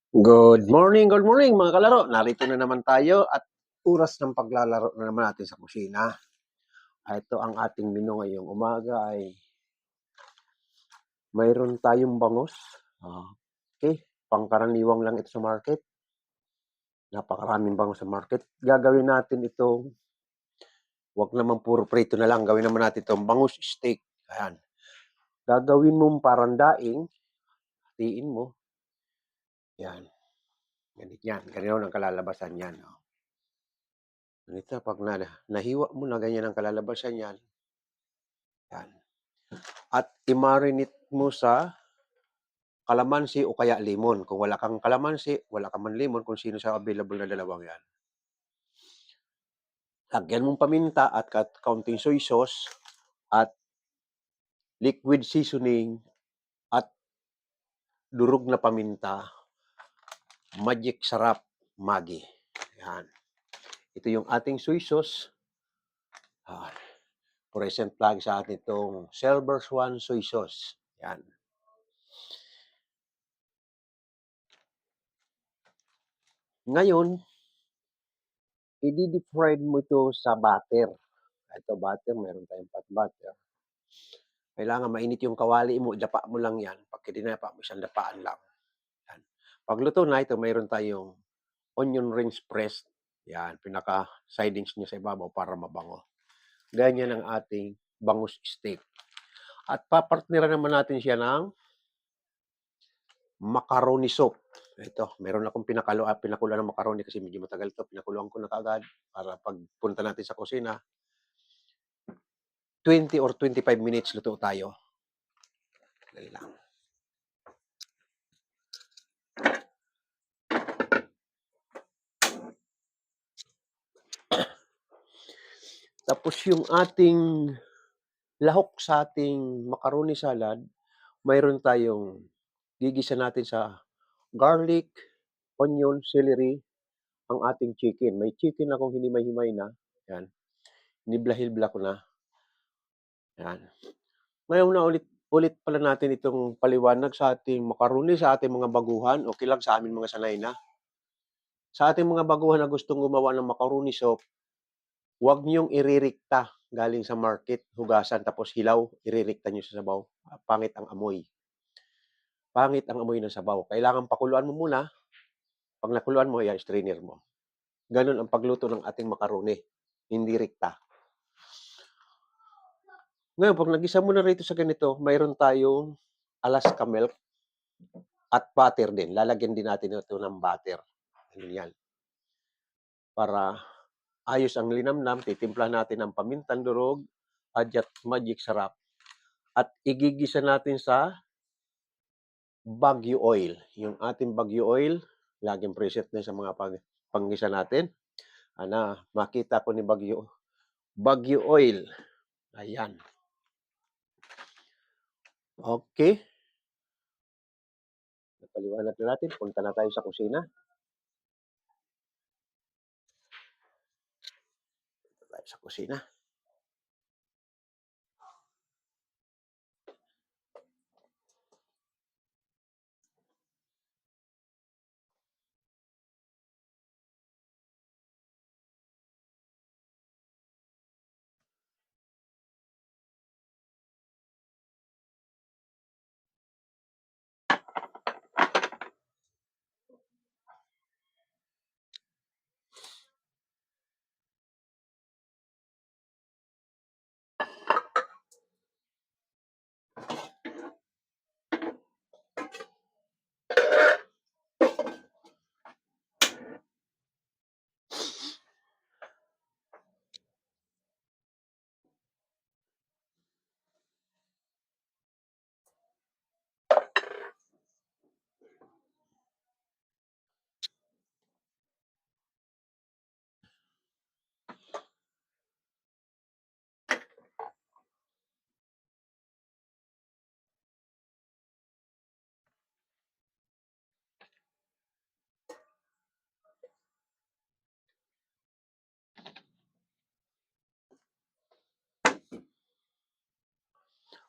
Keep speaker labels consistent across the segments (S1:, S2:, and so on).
S1: Good morning mga kalaro. Narito na naman tayo at oras ng paglalaro na naman natin sa kusina. Ito ang ating menu ngayong umaga ay mayroon tayong bangus. Okay, pangkaraniwang lang ito sa market. Napakaraming bangus sa market. Gagawin natin itong, wag naman puro prito na lang, gawin naman natin itong bangus steak. Ayan. Gagawin mong parang daing, hatiin mo. Yan. Ganit yan. Ganyan ang kalalabasan yan. Ganito, pag nahiwa mo na ganyan ang kalalabasan yan, yan. At i-marinate mo sa kalamansi o kaya lemon. Kung wala kang kalamansi, wala ka man lemon, kung sino sa available na dalawang yan. Lagyan mong paminta at kaunting soy sauce at liquid seasoning at durog na paminta. Magic sarap Maggi. Yan. Ito yung ating soy sauce. Present lagi sa atin itong Silver Swan soy sauce. Yan. Ngayon, i-deep fried mo ito sa butter. Ito butter, meron tayong pot butter. Kailangan mainit yung kawali mo, idapa mo lang yan. Pag dinapa mo, isang dapaan lang. Yan. Pag luto na ito, mayroon tayong onion rings pressed. Yan, pinaka-sidings niya sa ibabaw para mabango. Ganyan ang ating bangus steak. At papartneran naman natin siya ng macaroni soup. Ito, meron akong pinakulo ng macaroni kasi medyo matagal ito. Pinakuluan ko na kaagad para pagpunta natin sa kusina, 20 or 25 minutes luto tayo. Dali lang. Tapos yung ating lahok sa ating macaroni salad, mayroon tayong gigisa natin sa garlic, onion, celery, ang ating chicken. May chicken akong hinimay-himay na. Yan. Nibla-hibla ko na. Yan. Ngayon na ulit pala natin itong paliwanag sa ating macaroni, sa ating mga baguhan. Okay lang sa amin mga sanay na. Sa ating mga baguhan na gustong gumawa ng macaroni soup, huwag niyong iririkta galing sa market, hugasan, tapos hilaw, iririkta niyo sa sabaw. Pangit ang amoy. Pangit ang amoy ng sabaw. Kailangan pakuluan mo muna. Pag nakuluan mo, strainer mo. Ganun ang pagluto ng ating macaroni. Hindi rikta. Ngayon, pag nagisa mo na rito sa ganito, mayroon tayong Alaska milk at butter din. Lalagyan din natin ito ng butter. Yan. Para ayos ang linamnam, titimpla natin ang pamintang durog, at magic sarap. At igigisa natin sa Baguio oil. Yung ating Baguio oil, laging preset na sa mga panggisa natin. Makita ko ni Baguio oil. Ayan. Okay. Napaliwanag na natin. Punta na tayo sa kusina. Punta tayo sa kusina.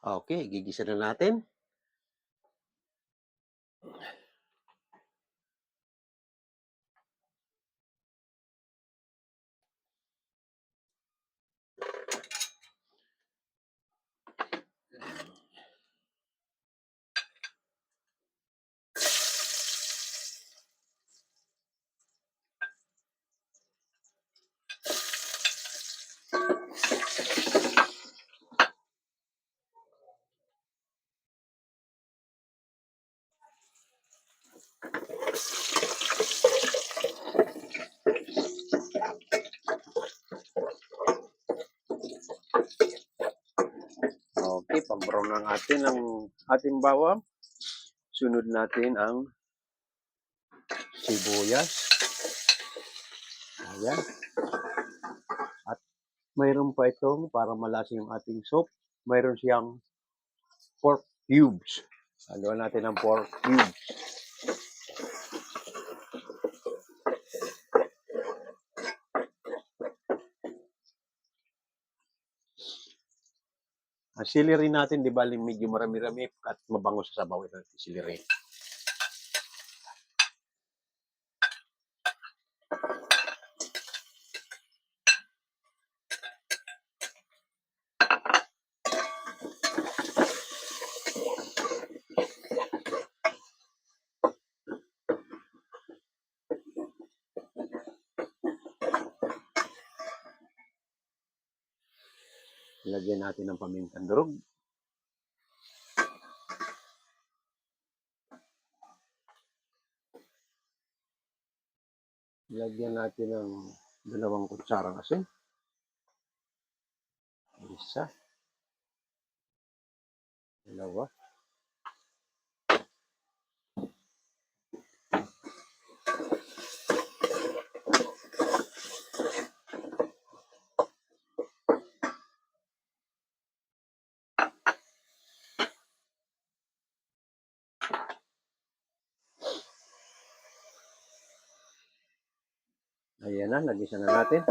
S1: Okay, gigisa na natin. pag-brown ng ating bawang. Sunod natin ang sibuyas. Ayan. At mayroon pa itong para malasa yung ating soup. Mayroon siyang pork cubes. Haluan natin ang pork cubes. Ang celery natin, di ba, medyo marami-rami at mabango sa sabaw ito, celery. Lagyan natin ng pamintang durog. Lagyan natin ng 2 kutsarang asin. Isa. 2. Ayan na, nagisa na natin.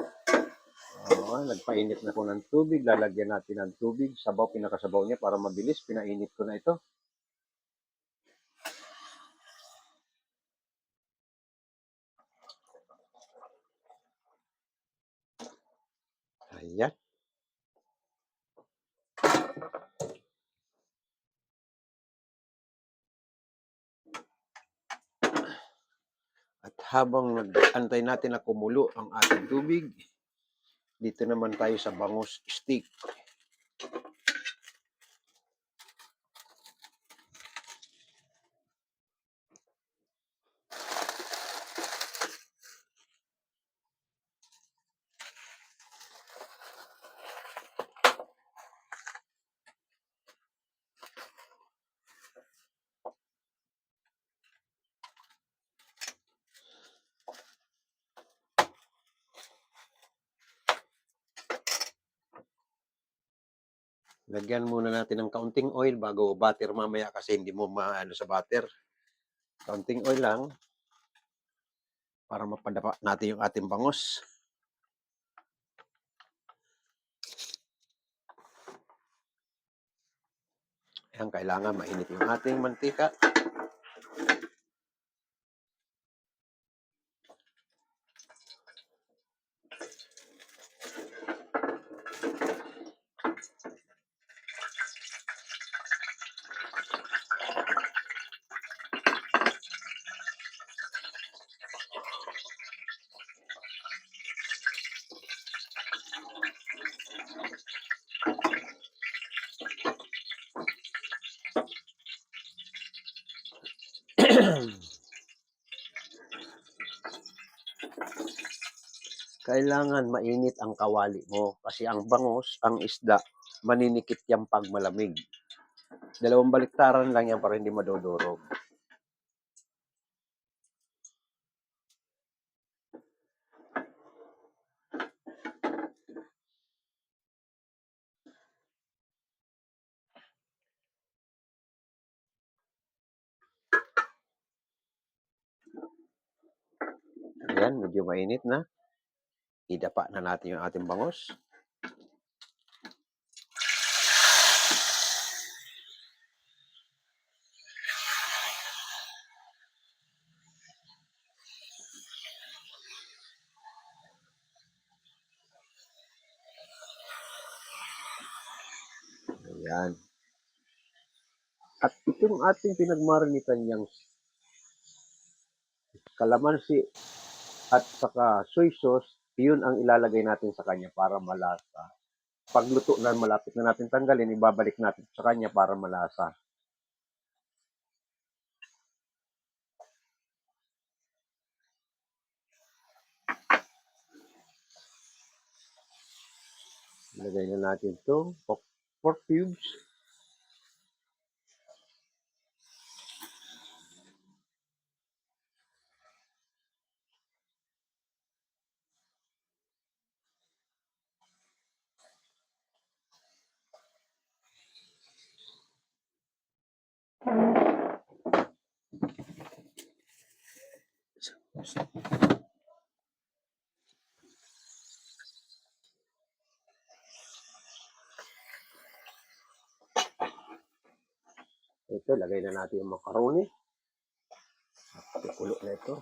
S1: Nagpainit na po ng tubig. Lalagyan natin ng tubig. Sabaw, pinakasabaw niya para mabilis. Pinainit ko na ito. Ayan. At habang nag-antay natin na kumulo ang ating tubig, dito naman tayo sa bangus stick. Lagyan muna natin ng kaunting oil bago butter mamaya kasi hindi mo maano sa butter. Kaunting oil lang para mapadapa natin yung ating bangus. Ayan, kailangan mainit yung ating mantika. Kailangan mainit ang kawali mo kasi ang bangus, ang isda, maninikit yan pag malamig. 2 baliktaran lang yan para hindi madudurog. Ayan, medyo mainit na. Idapa na natin yung ating bangus. Ayan. At itong ating pinagmarinitan niyang kalamansi at saka soy sauce, yun ang ilalagay natin sa kanya para malasa. Pagluto na malapit na natin tanggalin, ibabalik natin sa kanya para malasa. Ilagay na natin itong pork cubes. Ito, lagay na natin yung macaroni. Kukulo na ito.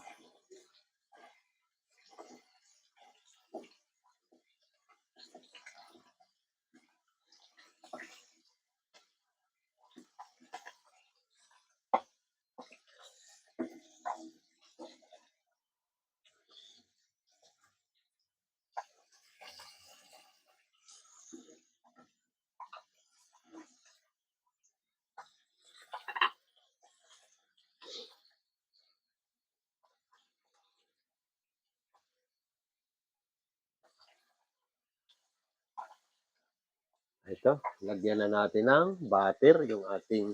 S1: Ito, lagyan na natin ng butter yung ating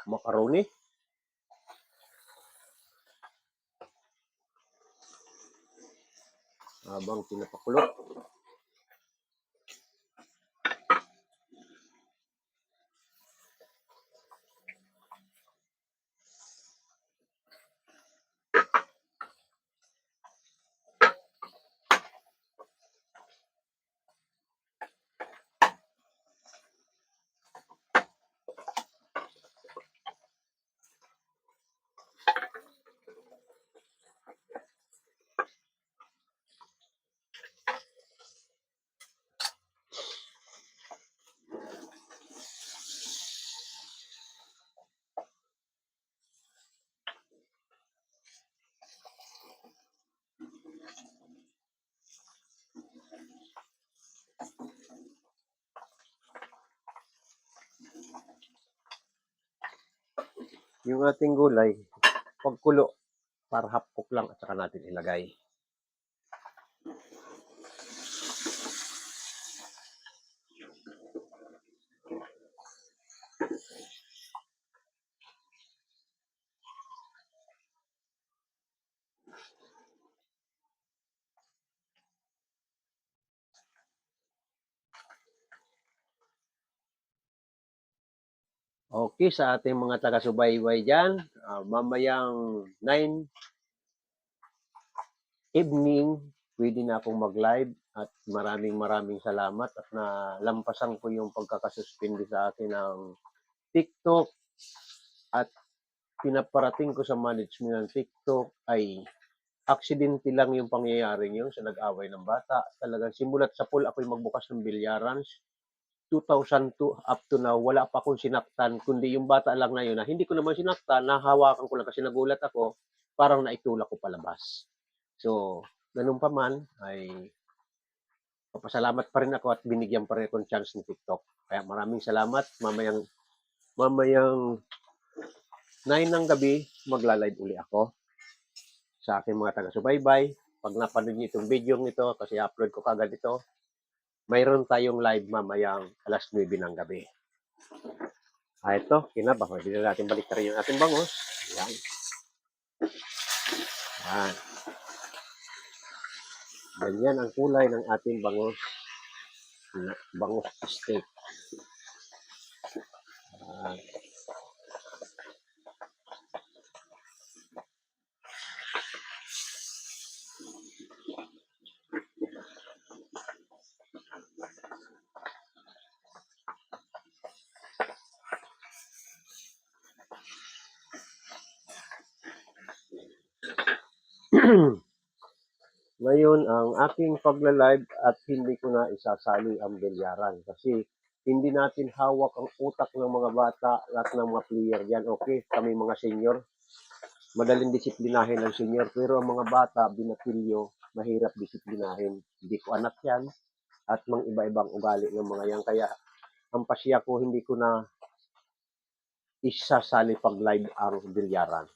S1: macaroni. Habang pinapakulo. Yung ating gulay, pagkulo, para half cook lang at saka natin ilagay. Okay, sa ating mga taga-subaybay dyan, mamayang 9 evening, pwede na akong mag-live at maraming salamat at nalampasan ko yung pagkakasuspindi sa akin ng TikTok at pinaparating ko sa management ng TikTok ay aksidente lang yung pangyayaring yun sa nag-away ng bata. Talagang simulat sa pool ako'y magbukas ng bilyaran. 2002 up to now, wala pa akong sinaktan, kundi yung bata lang na yun na hindi ko naman sinaktan, nahawakan ko lang kasi nagulat ako, parang naitulak ko palabas. So, ganun pa man, ay papasalamat pa rin ako at binigyan pa rin akong chance ng TikTok. Kaya maraming salamat. Mamayang 9 ng gabi, magla-live uli ako sa aking mga taga-subaybay. Pag napanood niyo itong video nito, kasi upload ko kagad ito, mayroon tayong live mamayang alas 9 ng gabi. Ito, kinaba. Hindi na natin baliktarin yung ating bangus. Yan. Yan. Ganyan ang kulay ng ating bangus. Bangus steak. Yan. Ngayon, ang aking pagla-live at hindi ko na isasali ang bilyaran kasi hindi natin hawak ang utak ng mga bata at ng mga player yan. Okay, kami mga senior, madaling disiplinahin ang senior, pero ang mga bata, binatilyo, mahirap disiplinahin. Hindi ko anak yan at mga iba-ibang ugali ng mga yan. Kaya ang pasya ko, hindi ko na isasali pag live ang bilyaran.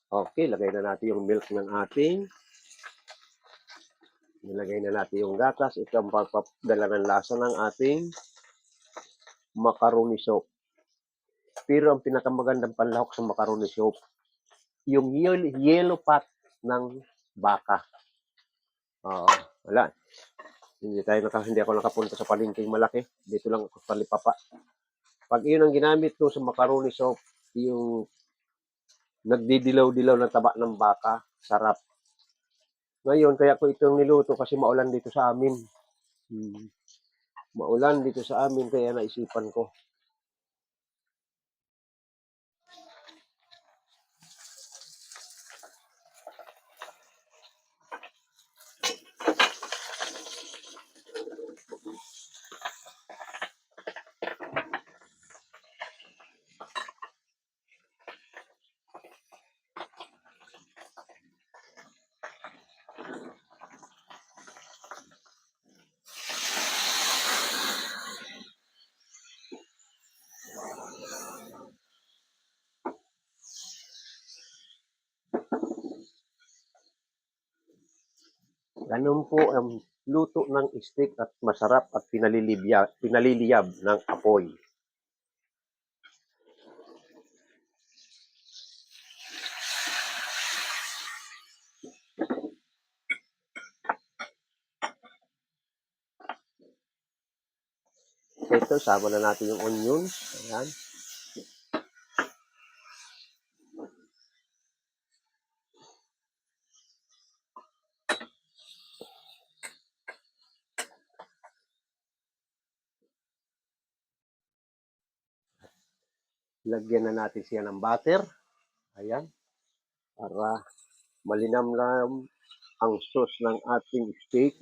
S1: Okay, lagay na natin yung milk ng ating. Nilagay na natin yung gatas. Ito ang pagpapadala ng lasa ng ating macaroni soup. Pero ang pinakamagandang panlahok sa macaroni soup, yung yellow fat ng baka. Oo, wala. Hindi ako nakapunta sa palengkeng malaki. Dito lang ako sa Talipapa. Pag iyon ang ginamit ko sa macaroni soup, yung nagdidilaw-dilaw na taba ng baka, sarap. Ngayon, kaya ko itong niluto kasi maulan dito sa amin. Maulan dito sa amin, kaya naisipan ko. Ganun po ang luto ng steak at masarap at pinaliliyab ng apoy. Ito, sama na natin yung onions. Ayan. Lagyan na natin siya ng butter. Ayan. Para malinamnam ang sauce ng ating steak.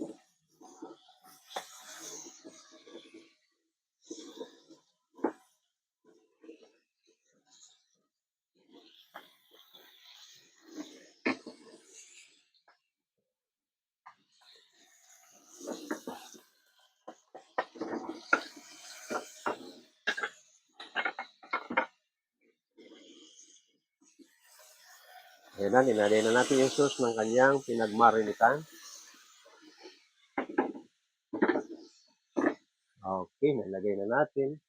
S1: Ayan na, ninalay na natin yung sauce ng kanyang pinagmarinitan. Okay, nalagay na natin.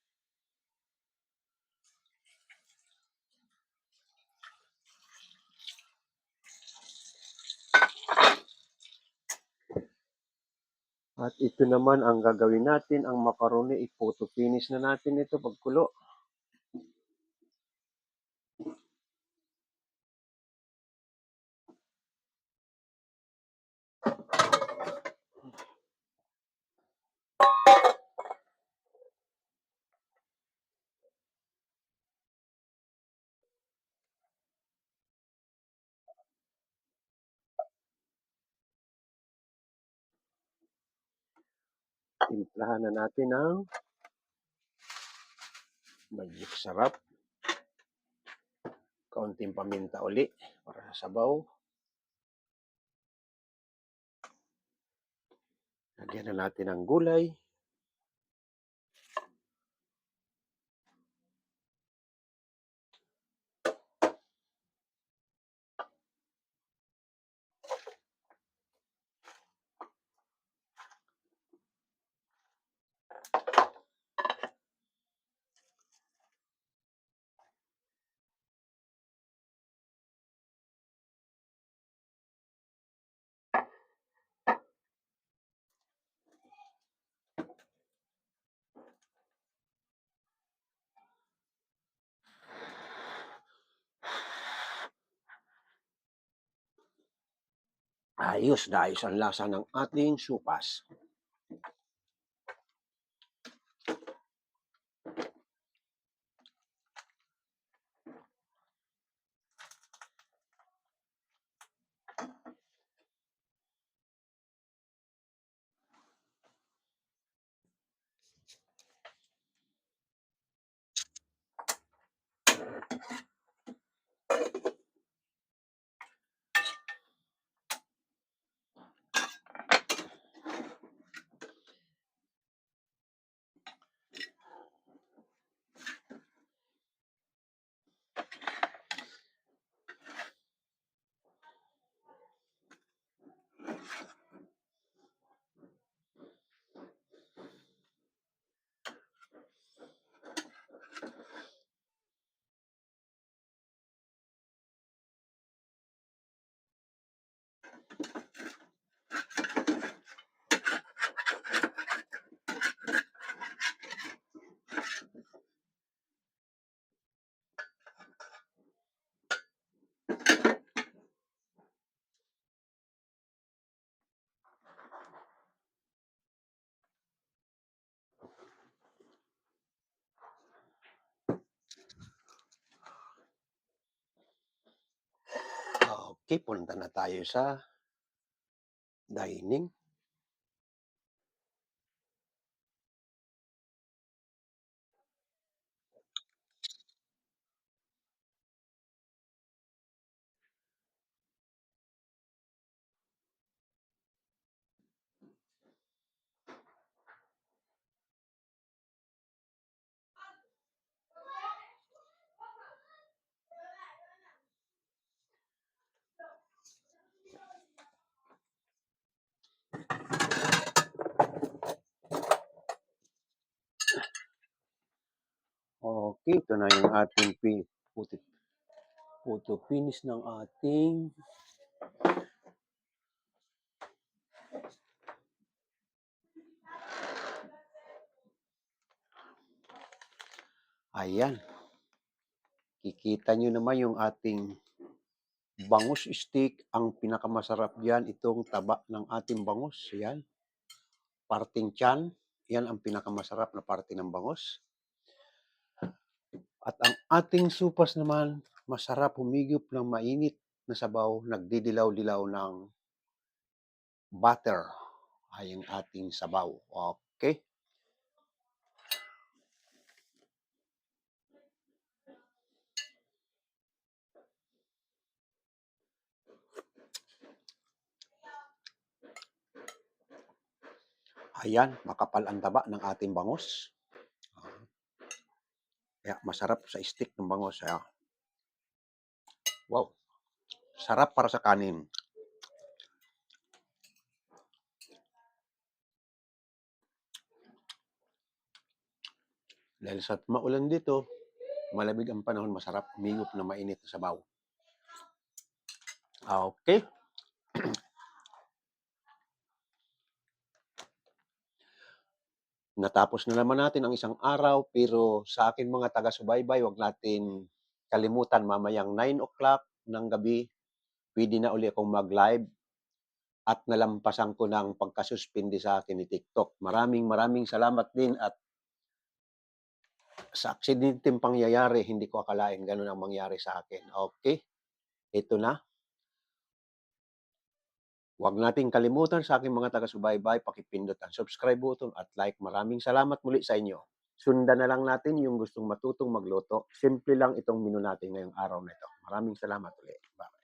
S1: At ito naman ang gagawin natin, ang macaroni, ipoto finish na natin ito pagkulo. Timplahan na natin ng magic sarap. Kaunting paminta uli para sa sabaw. Lagyan na natin ng gulay. Ayos na ayos ang lasa ng ating supas. Okay, punta na tayo sa dining. Okay, ito na yung ating photo finish ng ating ayan. Kikita nyo naman yung ating bangus steak. Ang pinakamasarap diyan, itong taba ng ating bangus. Yan. Parting tiyan. Yan ang pinakamasarap na parte ng bangus. At ang ating supas naman, masarap humigop ng mainit na sabaw, nagdidilaw-dilaw ng butter ay ang ating sabaw. Okay? Ayan, makapal ang taba ng ating bangus. Kaya masarap sa steak ng bangus. Kaya, wow, sarap para sa kanin. Dahil sa maulan dito, malamig ang panahon, masarap humigop na mainit na sabaw. Okay. Natapos na naman natin ang isang araw, pero sa akin mga taga-subaybay, wag natin kalimutan mamayang 9 o'clock ng gabi, pwede na uli akong mag-live at nalampasan ko ng pagkasuspindi sa akin ni TikTok. Maraming salamat din at sa aksidenteng pangyayari, hindi ko akalain ganun ang mangyari sa akin. Okay, ito na. Huwag nating kalimutan sa aking mga taga-subaybay, pakipindot ang subscribe button at like. Maraming salamat muli sa inyo. Sundan na lang natin yung gustong matutong magluto. Simple lang itong menu natin ngayong araw na ito. Maraming salamat ulit. Bye.